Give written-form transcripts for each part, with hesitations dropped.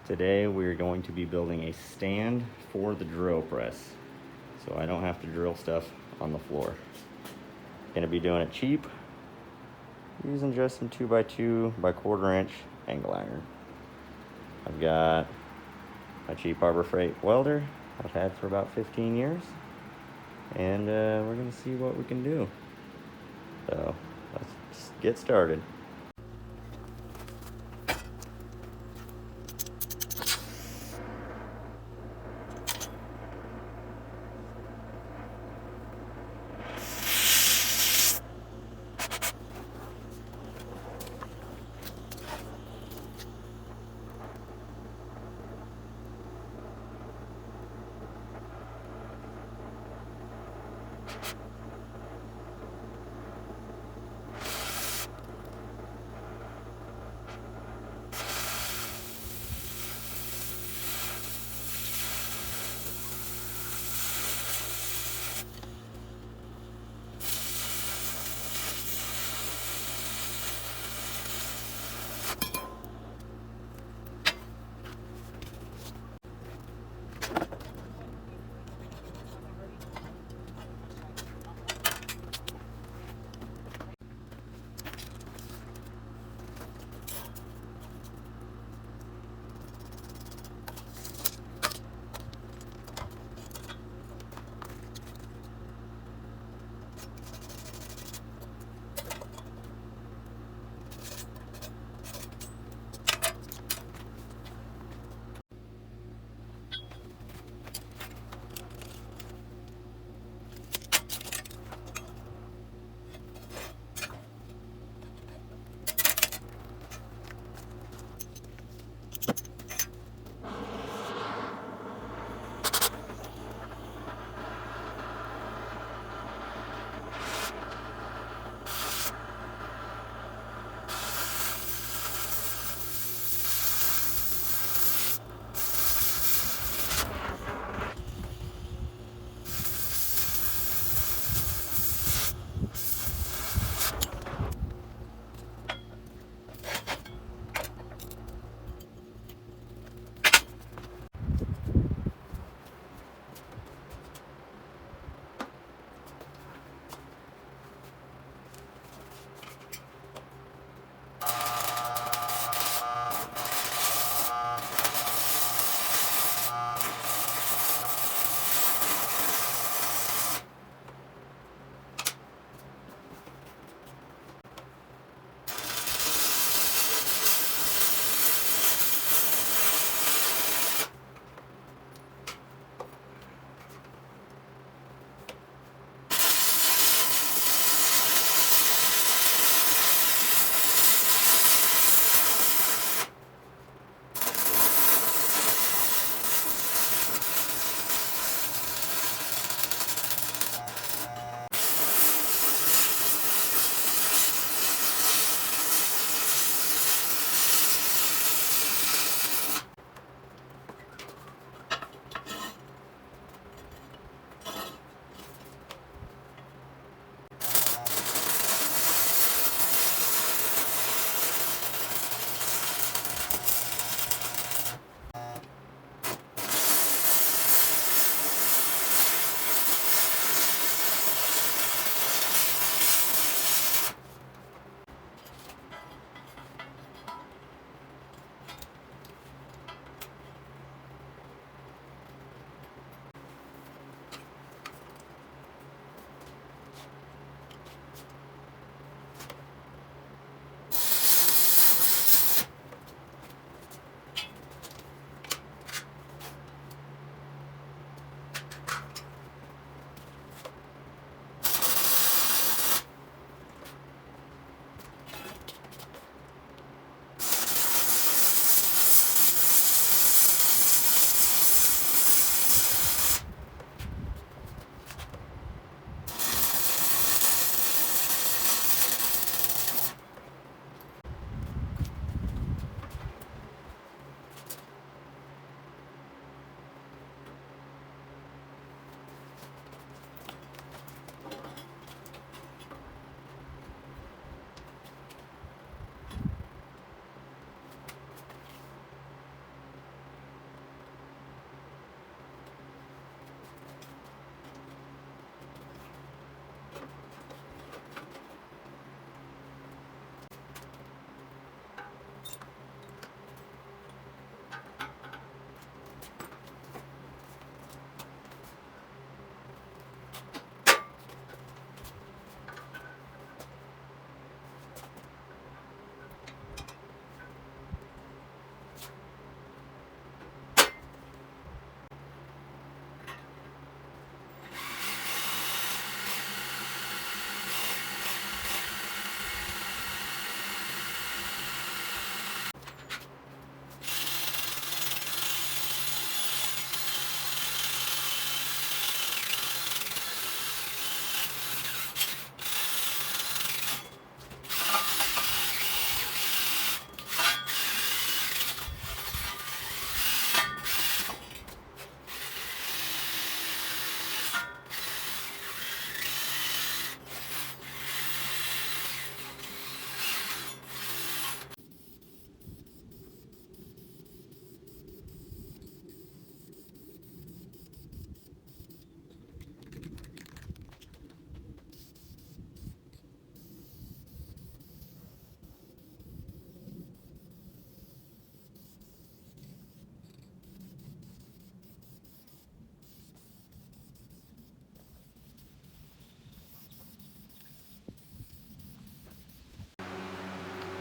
Today we're going to be building a stand for the drill press, so I don't have to drill stuff on the floor. Gonna be doing it cheap, using just some 2x2 by 1/4 inch angle iron. I've got a cheap Harbor Freight welder I've had for about 15 years, and we're gonna see what we can do. So let's get started.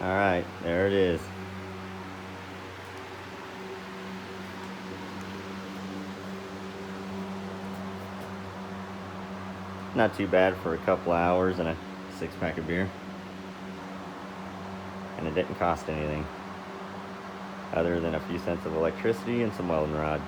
All right, there it is. Not too bad for a couple hours and a 6-pack of beer. And it didn't cost anything other than a few cents of electricity and some welding rod.